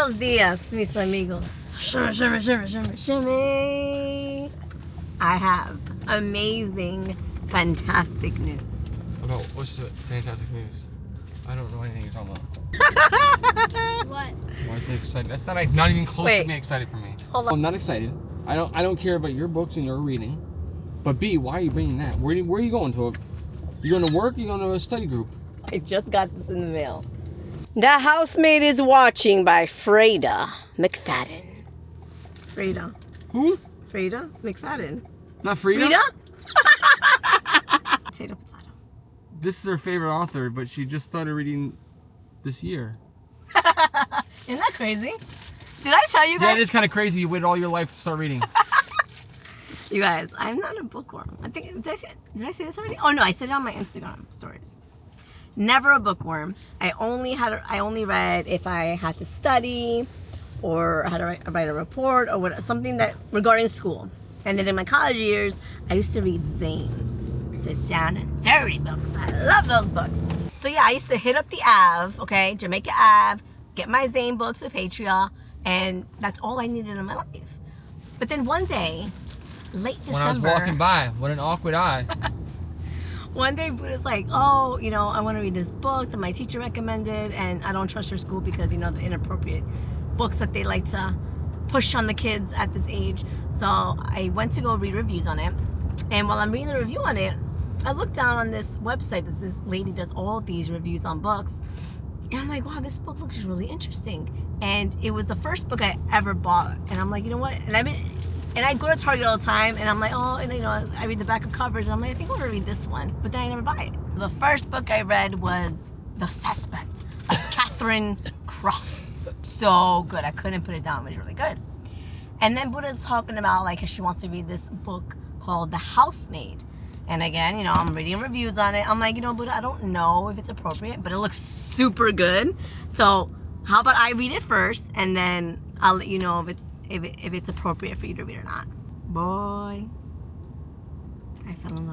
Buenos dias, mis amigos. Shimmy, shimmy, shimmy, shimmy, shimmy. I have amazing, fantastic news. About what's the fantastic news? I don't know anything you're talking about. What? Why is it excited? That's not even close to being excited for me. Hold on. I'm not excited. I don't care about your books and your reading. But B, why are you bringing that? Where are you going to? You going to work? Or you going to a study group? I just got this in the mail. The Housemaid is Watching by Freida McFadden. Freida. Who? Freida McFadden. Not Frida? Frida? Potato, potato. This is her favorite author, but she just started reading this year. Isn't that crazy? Did I tell you guys? Yeah, it is kind of crazy. You waited all your life to start reading. You guys, I'm not a bookworm. I think, did I say this already? Oh no, I said it on my Instagram stories. Never a bookworm. I only read if I had to study or had to write a report or something that regarding school. And then in my college years, I used to read Zane, the down and dirty books. I love those books. So yeah, I used to hit up the Ave, okay, Jamaica Ave, get my Zane books with Patreon, and that's all I needed in my life. But then one day, late December. When I was walking by, what an awkward eye. One day, Buddha's like, oh, I want to read this book that my teacher recommended, and I don't trust your school because, the inappropriate books that they like to push on the kids at this age. So I went to go read reviews on it, and while I'm reading the review on it, I looked down on this website that this lady does all these reviews on books, and I'm like, wow, this book looks really interesting. And it was the first book I ever bought, and I'm like, you know what? And I go to Target all the time, and I'm like, oh, and I read the back of covers, and I'm like, I think I want to read this one, but then I never buy it. The first book I read was The Suspect by Catherine Croft. So good, I couldn't put it down. It was really good. And then Buddha's talking about like she wants to read this book called The Housemaid. And again, I'm reading reviews on it. I'm like, Buddha, I don't know if it's appropriate, but it looks super good. So how about I read it first, and then I'll let you know if it's appropriate for you to read or not. Boy, I fell in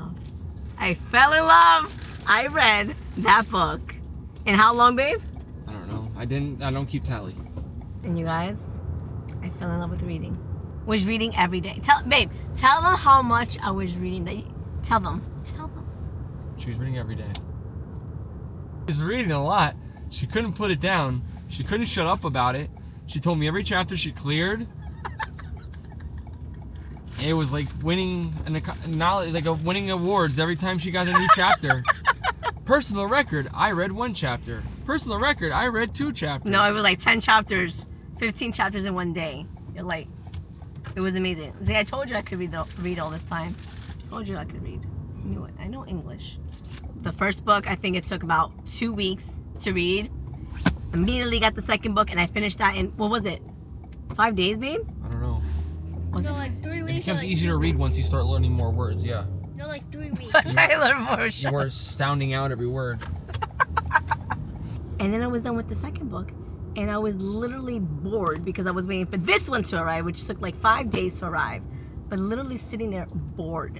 love. I read that book. In how long, babe? I don't know. I don't keep tally. And you guys, I fell in love with reading. Was reading every day. Tell them how much I was reading. Tell them. She was reading every day. She was reading a lot. She couldn't put it down. She couldn't shut up about it. She told me every chapter she cleared. It was like winning winning awards every time she got a new chapter. Personal record, I read 1 chapter. Personal record, I read 2 chapters. No, it was like 10 chapters, 15 chapters in one day. It was amazing. See, I told you I could read all this time. I told you I could read. I knew it. I know English. The first book, I think it took about 2 weeks to read. Immediately got the second book, and I finished that in, what was it? 5 days, babe? I don't know. No, like 3 weeks. It becomes easier to read once you start learning more words, yeah. No, like 3 weeks. I learned more. You were sounding out every word. And then I was done with the second book, and I was literally bored because I was waiting for this one to arrive, which took like 5 days to arrive. But literally sitting there bored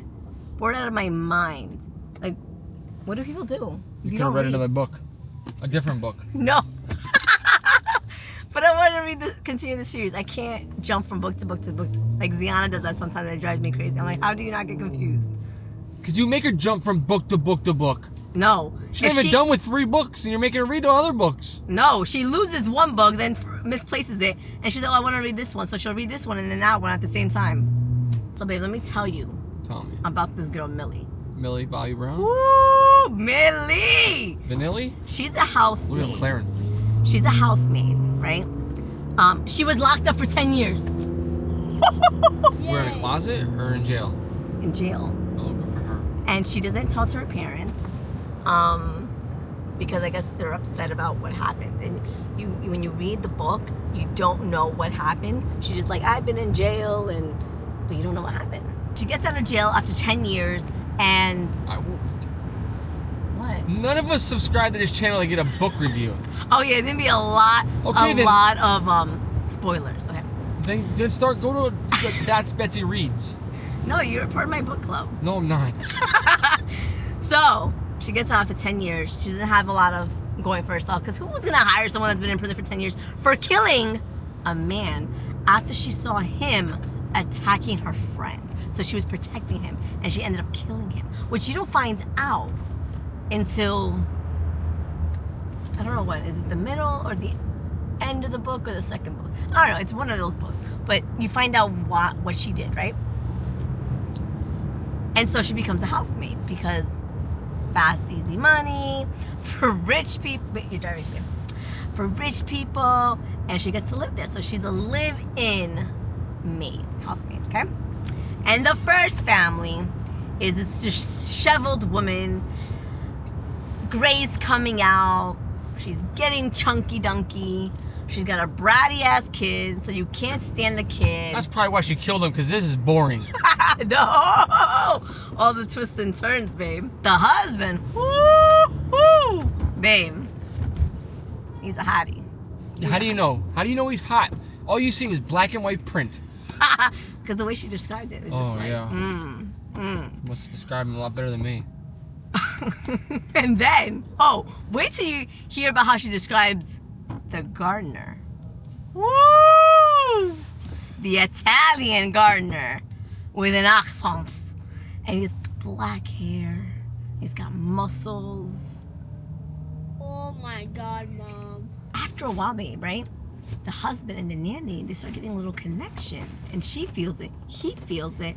out of my mind. Like, what do people do? You could have read another book. A different book. No. But I want to continue the series. I can't jump from book to book to book. Like Ziana does that sometimes. It drives me crazy. I'm like, how do you not get confused? Because you make her jump from book to book to book. No. She's not even done with 3 books, and you're making her read the other books. No, she loses one book, then misplaces it, and she's like, oh, I want to read this one. So she'll read this one and then that one at the same time. So babe, let me tell you about this girl, Millie. Millie Bobby Brown? Woo! Millie! Vanilli? She's a housemaid. Look at McLaren. She's a housemaid, right? She was locked up for 10 years. We're in a closet or in jail? In jail. Oh, good for her. And she doesn't tell to her parents because I guess they're upset about what happened. And when you read the book, you don't know what happened. She's just like, I've been in jail, but you don't know what happened. She gets out of jail after 10 years, and... What? None of us subscribe to this channel to get a book review. Oh yeah, there's gonna be a lot of spoilers. Okay. Then go to That's Betsy Reads. No, you're a part of my book club. No, I'm not. So she gets out after 10 years. She doesn't have a lot of going for herself because who's gonna hire someone that's been in prison for 10 years for killing a man after she saw him attacking her friend. So she was protecting him, and she ended up killing him, which you don't find out until, I don't know what, is it the middle or the end of the book or the second book? I don't know, it's one of those books. But you find out what she did, right? And so she becomes a housemaid because fast, easy money for rich people. You're driving me. For rich people, and she gets to live there. So she's a live-in housemaid, okay? And the first family is this disheveled woman. Gray's coming out. She's getting chunky dunky. She's got a bratty ass kid, so you can't stand the kid. That's probably why she killed him, because this is boring. No, all the twists and turns, babe. The husband, woo, babe. He's a hottie. How do you know? How do you know he's hot? All you see was black and white print. Because the way she described it, Oh, yeah. Must have described him a lot better than me. And then, wait till you hear about how she describes the gardener. Woo! The Italian gardener with an accent. And he's black hair. He's got muscles. Oh my God, Mom. After a while, babe, right? The husband and the nanny, they start getting a little connection. And she feels it. He feels it.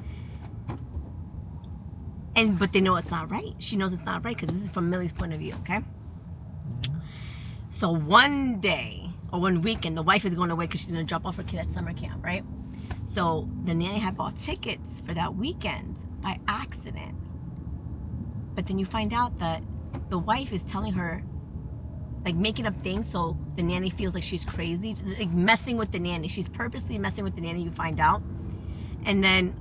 But they know it's not right. She knows it's not right because this is from Millie's point of view, okay? So one day, or one weekend, the wife is going away because she's going to drop off her kid at summer camp, right? So the nanny had bought tickets for that weekend by accident. But then you find out that the wife is telling her, like, making up things so the nanny feels like she's crazy, like messing with the nanny. She's purposely messing with the nanny, you find out. And then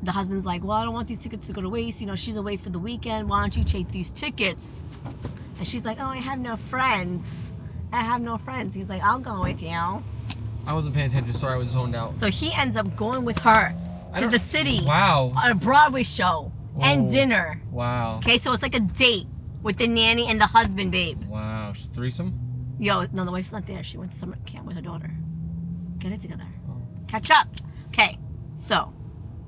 the husband's like, well, I don't want these tickets to go to waste. You know, she's away for the weekend. Why don't you take these tickets? And she's like, oh, I have no friends. He's like, I'll go with you. I wasn't paying attention. Sorry, I was zoned out. So he ends up going with her to the city. Wow. On a Broadway show. Whoa. And dinner. Wow. Okay, so it's like a date with the nanny and the husband, babe. Wow. Threesome? Yo, no, the wife's not there. She went to summer camp with her daughter. Get it together. Oh. Catch up. Okay, so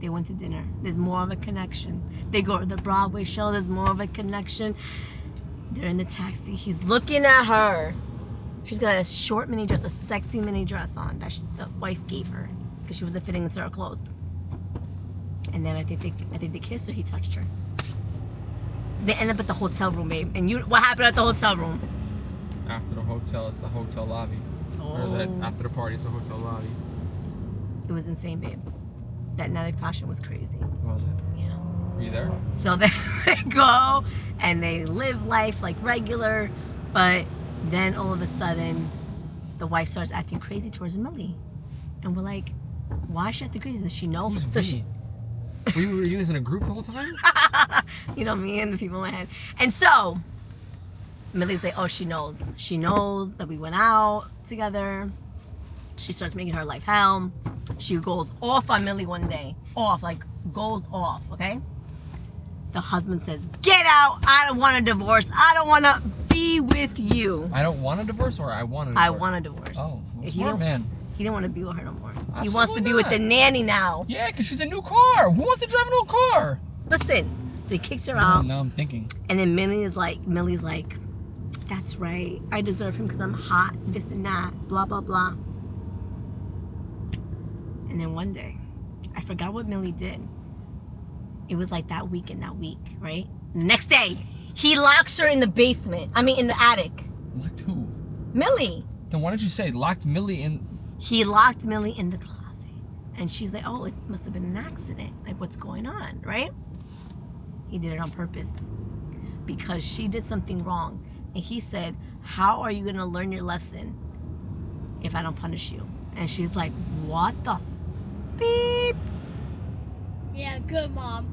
they went to dinner. There's more of a connection. They go to the Broadway show. There's more of a connection. They're in the taxi. He's looking at her. She's got a short mini dress, a sexy mini dress on that the wife gave her because she wasn't fitting into her clothes. And then I think they kissed or he touched her. They end up at the hotel room, babe. And what happened at the hotel room? After the hotel, it's the hotel lobby. Or is it after the party, it's the hotel lobby? It was insane, babe. That night of passion was crazy. Was it? Yeah. Were you there? So they go and they live life like regular, but then all of a sudden, the wife starts acting crazy towards Millie. And we're like, why is she acting crazy? Does she know? Who's So she, we were reading this in a group the whole time? you know, me and the people in my head. And so, Millie's like, oh, she knows. She knows that we went out together. She starts making her life hell. She goes off on Millie one day. Goes off, okay? The husband says, get out. I don't want a divorce. I don't want to be with you. I don't want a divorce, or I want a divorce? I want a divorce. Oh, smart man. He didn't want to be with her no more. Absolutely He wants to be with not. the nanny now. Yeah, because she's a new car. Who wants to drive an old car? Listen. So he kicks her out. Now I'm thinking. And then Millie's like, that's right. I deserve him because I'm hot, this and that, blah, blah, blah. And then one day, I forgot what Millie did. It was like that week, right? The next day, he locks her in the in the attic. Locked who? Millie. Then why did you say locked Millie in? He locked Millie in the closet. And she's like, oh, it must have been an accident. Like, what's going on, right? He did it on purpose. Because she did something wrong. And he said, how are you going to learn your lesson if I don't punish you? And she's like, what the beep? Yeah, good, Mom.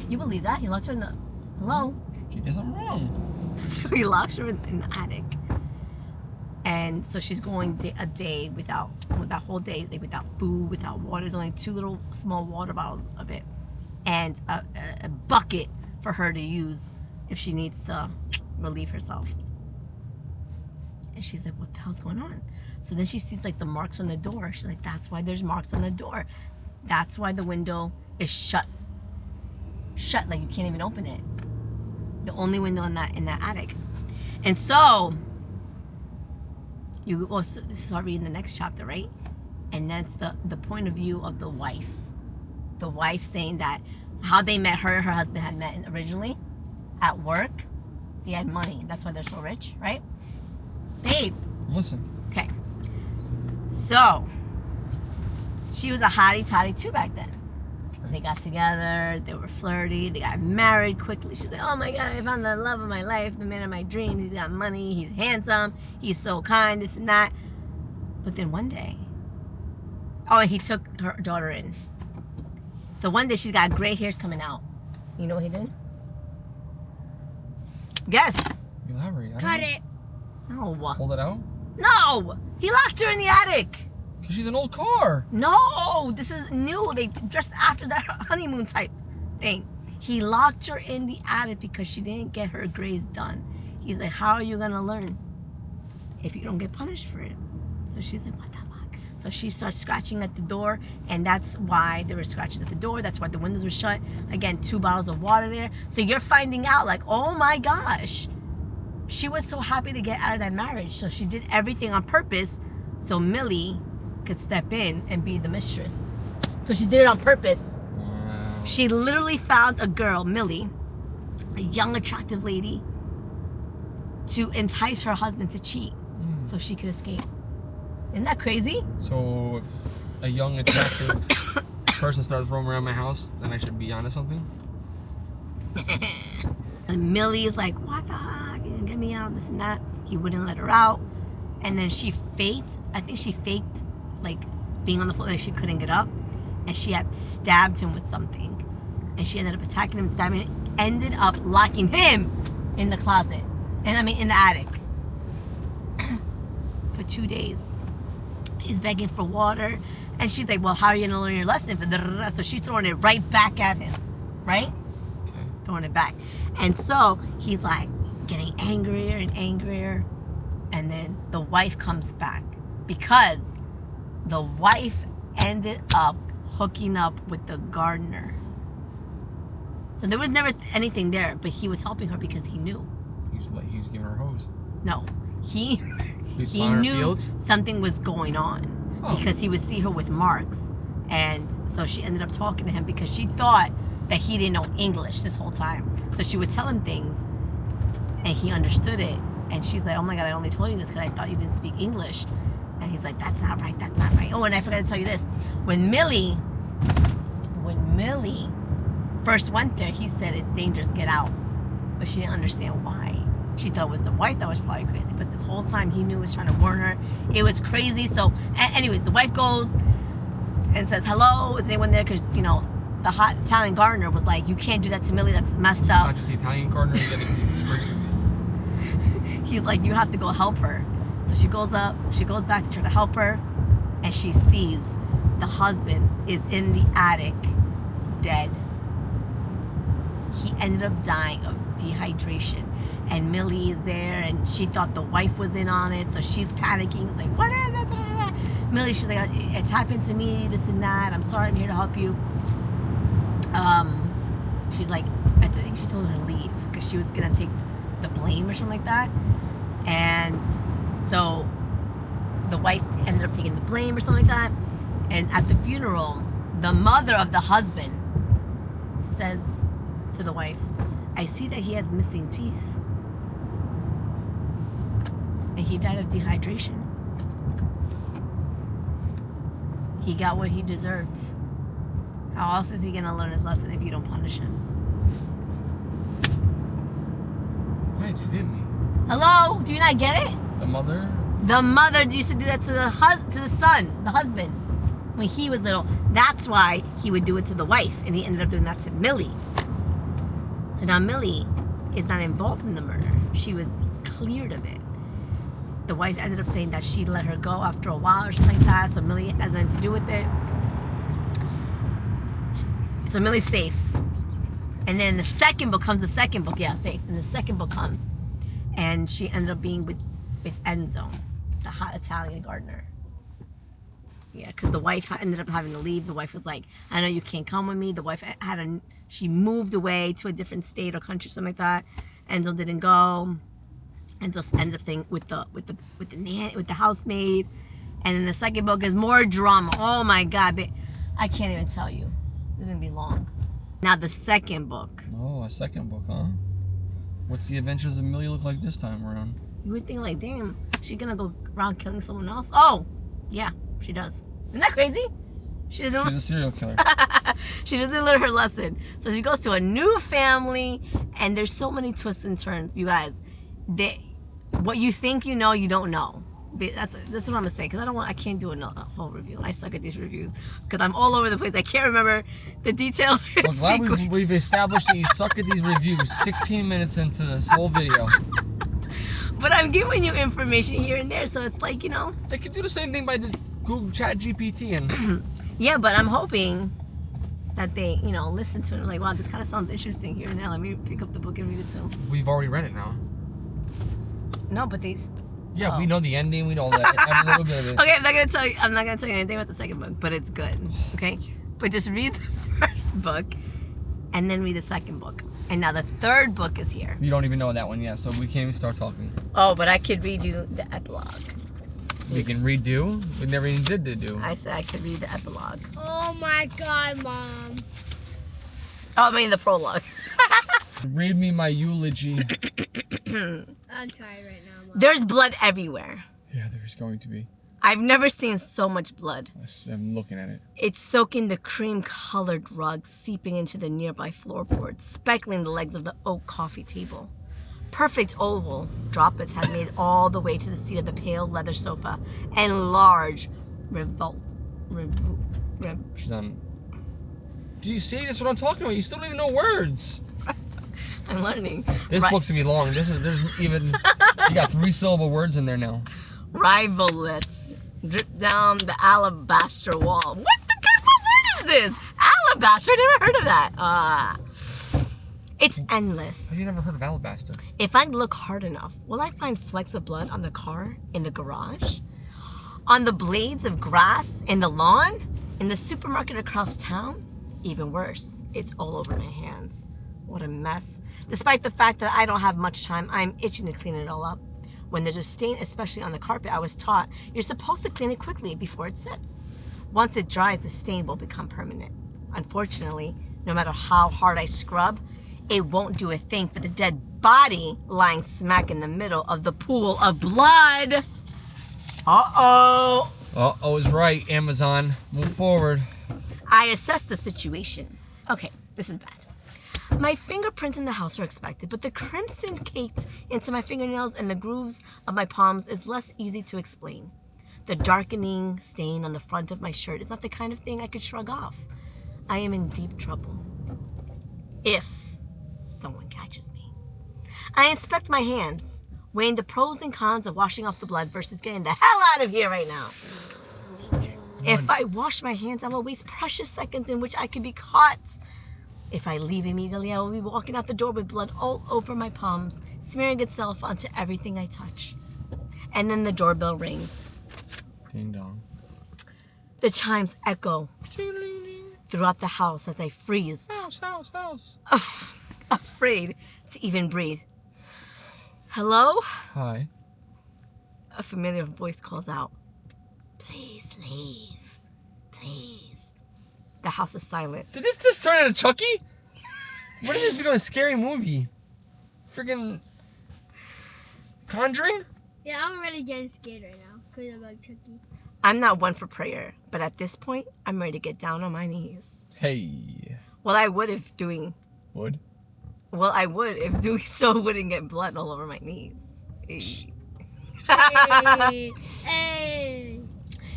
You believe that? He locked her in the... Hello? She did something wrong. So he locks her in the attic. And so she's going a day without food, without water. There's only 2 little small water bottles of it. And a bucket for her to use if she needs to relieve herself. And she's like, what the hell's going on? So then she sees like the marks on the door. She's like, that's why there's marks on the door. That's why the window is shut. Shut, like you can't even open it. The only window in that attic. And so you also start reading the next chapter, right? And that's the point of view of the wife. The wife saying that how they met her husband had met originally at work. He had money. That's why they're so rich, right? Babe. Listen. Okay. So, she was a hottie toddy too back then. Okay. They got together. They were flirty. They got married quickly. She's like, oh my God, I found the love of my life, the man of my dreams. He's got money. He's handsome. He's so kind, this and that. But then one day, and he took her daughter in. So one day she's got gray hairs coming out. You know what he did? Guess. Elaborate. Cut it. No. Hold it out? No! He locked her in the attic. Because she's an old car. No! This was new. They just after that honeymoon type thing. He locked her in the attic because she didn't get her grades done. He's like, how are you going to learn if you don't get punished for it? So she's like, what the fuck? So she starts scratching at the door, and that's why there were scratches at the door. That's why the windows were shut. Again, 2 bottles of water there. So you're finding out like, oh my gosh. She was so happy to get out of that marriage. So she did everything on purpose so Millie could step in and be the mistress. So she did it on purpose. Wow. She literally found a girl, Millie, a young, attractive lady, to entice her husband to cheat so she could escape. Isn't that crazy? So if a young, attractive person starts roaming around my house, then I should be onto something? And Millie is like, what the heck? Get me out, this and that. He wouldn't let her out. And then she faked, like being on the floor, like she couldn't get up. And she had stabbed him with something. And she ended up attacking him and stabbing him. Ended up locking him in the closet. In the attic. For 2 days. He's begging for water. And she's like, well, how are you going to learn your lesson? So she's throwing it right back at him. Right? Okay. Throwing it back. And so he's like getting angrier and angrier. And then the wife comes back. Because the wife ended up hooking up with the gardener. So there was never anything there. But he was helping her because he knew. He was giving her a hose. No. He plowing her knew fields? something was going on because he would see her with marks. And so she ended up talking to him because she thought that he didn't know English this whole time. So she would tell him things and he understood it. And she's like, oh my God, I only told you this because I thought you didn't speak English. And he's like, that's not right, that's not right. Oh, and I forgot to tell you this. When Millie first went there, he said, it's dangerous, get out. But she didn't understand why. She thought it was the wife that was probably crazy. But this whole time he knew he was trying to warn her. It was crazy. So anyways, the wife goes and says, hello, is anyone there? Because, you know, the hot Italian gardener was like, you can't do that to Millie. That's messed up. Not just the Italian gardener. He's like, you have to go help her. So she goes up. She goes back to try to help her. And she sees the husband is in the attic, dead. He ended up dying of dehydration. And Millie is there, and she thought the wife was in on it, so she's panicking. It's like, what is that? Millie, she's like, it's happened to me, this and that. I'm sorry, I'm here to help you. She's like, I think she told her to leave because she was gonna take the blame or something like that. And so the wife ended up taking the blame or something like that. And at the funeral, the mother of the husband says to the wife, I see that he has missing teeth. And he died of dehydration. He got what he deserved. How else is he going to learn his lesson if you don't punish him? Why did you hit me? Hello? Do you not get it? The mother? The mother used to do that to the son, the husband, when he was little. That's why he would do it to the wife, and he ended up doing that to Millie. So now Millie is not involved in the murder. She was cleared of it. The wife ended up saying that she let her go after a while or something like that, so Millie has nothing to do with it. So Millie's safe. And then the second book comes, safe. And the second book comes, and she ended up being with with Enzo, the hot Italian gardener. Yeah, because the wife ended up having to leave. The wife was like, I know you can't come with me. The wife she moved away to a different state or country, something like that. Enzo didn't go. Enzo ended up staying with the housemaid. And in the second book is more drama. Oh my God, I can't even tell you. This is gonna be long. Now the second book. Oh, a second book, huh? What's the adventures of Amelia look like this time around? You would think like, damn, she's gonna go around killing someone else. Oh, yeah, she does. Isn't that crazy? She's a serial killer. She doesn't learn her lesson. So she goes to a new family, and there's so many twists and turns, you guys. What you think you know, you don't know. That's what I'm gonna say, because I can't do a whole review. I suck at these reviews because I'm all over the place. I can't remember the details. Well, glad we've established that you suck at these reviews 16 minutes into this whole video. But I'm giving you information here and there, so it's like, you know. They could do the same thing by just Google Chat GPT and. Yeah, but I'm hoping that they, you know, listen to it and like, wow, this kind of sounds interesting here and there. Let me pick up the book and read it too. We've already read it now. No, but Yeah, we know the ending. We know that every little bit of it. Okay, I'm not gonna tell you anything about the second book, but it's good. Okay, but just read the first book, and then read the second book, and now the third book is here. You don't even know that one yet, so we can't even start talking. Oh, but I could read you the epilogue. We can redo. We never even did the do. I said I could read the epilogue. Oh my God, Mom. Oh, I mean the prologue. Read me my eulogy. I'm tired right now, Mom. There's blood everywhere. Yeah, there's going to be. I've never seen so much blood. I'm looking at it. It's soaking the cream-colored rug, seeping into the nearby floorboards, speckling the legs of the oak coffee table. Perfect oval droplets had made all the way to the seat of the pale leather sofa, and large She's on. Do you see? That's what I'm talking about. You still don't even know words. I'm learning. This book's gonna be long. There's even you got 3-syllable words in there now. Rivulets drip down the alabaster wall. What the kind of word is this? Alabaster? I never heard of that. It's endless. Have you never heard of alabaster? If I look hard enough, will I find flecks of blood on the car in the garage? On the blades of grass in the lawn? In the supermarket across town? Even worse, it's all over my hands. What a mess. Despite the fact that I don't have much time, I'm itching to clean it all up. When there's a stain, especially on the carpet, I was taught you're supposed to clean it quickly before it sets. Once it dries, the stain will become permanent. Unfortunately, no matter how hard I scrub, it won't do a thing for the dead body lying smack in the middle of the pool of blood. Uh-oh. Uh-oh is right, Amazon. Move forward. I assess the situation. Okay, this is bad. My fingerprints in the house are expected, but the crimson caked into my fingernails and the grooves of my palms is less easy to explain. The darkening stain on the front of my shirt is not the kind of thing I could shrug off. I am in deep trouble. If someone catches me. I inspect my hands, weighing the pros and cons of washing off the blood versus getting the hell out of here right now. If I wash my hands, I will waste precious seconds in which I could be caught. If I leave immediately, I will be walking out the door with blood all over my palms, smearing itself onto everything I touch. And then the doorbell rings. Ding dong. The chimes echo throughout the house as I freeze. House. Afraid to even breathe. Hello? Hi. A familiar voice calls out. Please leave. Please. The house is silent. Did this just turn into Chucky? What did this become a scary movie? Friggin' Conjuring? Yeah, I'm already getting scared right now because of like Chucky. I'm not one for prayer, but at this point, I'm ready to get down on my knees. Hey. Well, I would if doing... Would? Well, I would if doing so wouldn't get blood all over my knees. Hey. Hey.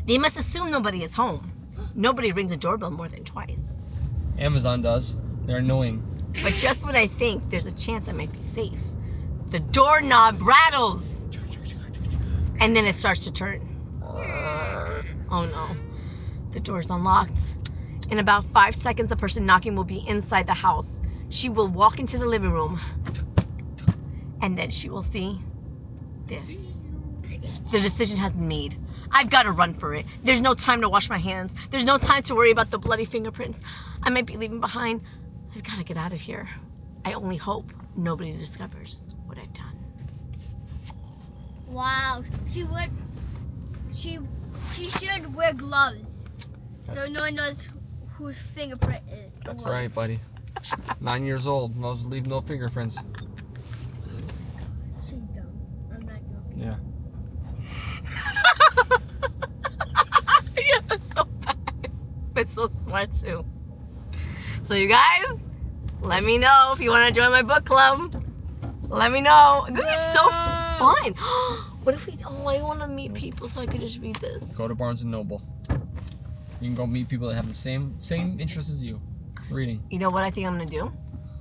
They must assume nobody is home. Nobody rings a doorbell more than twice. Amazon does. They're annoying. But just when I think there's a chance I might be safe, the doorknob rattles. And then it starts to turn. Oh no. The door's unlocked. In about 5 seconds, the person knocking will be inside the house. She will walk into the living room. And then she will see this. The decision has been made. I've got to run for it. There's no time to wash my hands. There's no time to worry about the bloody fingerprints I might be leaving behind. I've got to get out of here. I only hope nobody discovers what I've done. Wow. She should wear gloves so no one knows whose fingerprint it That's was. right, buddy. 9 years old. Must leave no fingerprints. She's dumb. I'm not joking. Yeah. Yeah, that's so bad. But so smart too. So you guys, let me know if you want to join my book club. Let me know. This is so fun. What if I want to meet people so I could just read this. Go to Barnes & Noble. You can go meet people that have the same interests as you. Reading. You know what I think I'm going to do?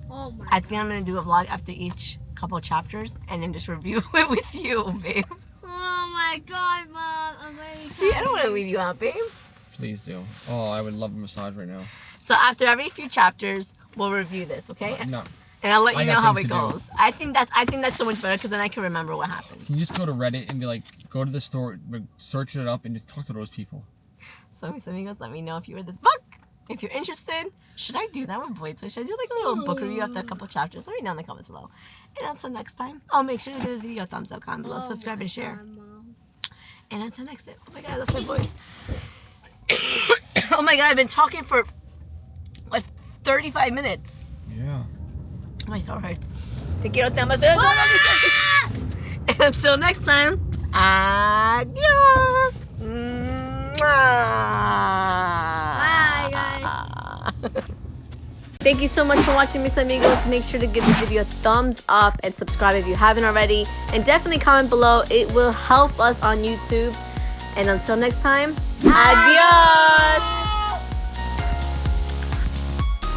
Oh my. I think I'm going to do a vlog after each couple chapters and then just review it with you, babe. Oh my God, Mom. I'm very See, I don't want to leave you out, babe. Please do. Oh, I would love a massage right now. So after every few chapters, we'll review this, okay? No. And I'll let I you got know how things it to do. goes. I think that's so much better because then I can remember what happened. Can you just go to Reddit and be like, go to the store, search it up, and just talk to those people? So mis amigos, let me know if you read this book. If you're interested, should I do that with Boyd? So should I do like a little book review after a couple chapters? Let me know in the comments below. And until next time, make sure to give this video a thumbs up, comment below, subscribe, and share. God, Mom. And until next time, oh my God, that's my voice. Oh my God, I've been talking for like 35 minutes. Yeah. My throat hurts. Te quiero, te amo, te amo. And until next time, adios. Bye, guys. Thank you so much for watching, mis amigos. Make sure to give this video a thumbs up and subscribe if you haven't already. And definitely comment below. It will help us on YouTube. And until next time, adios.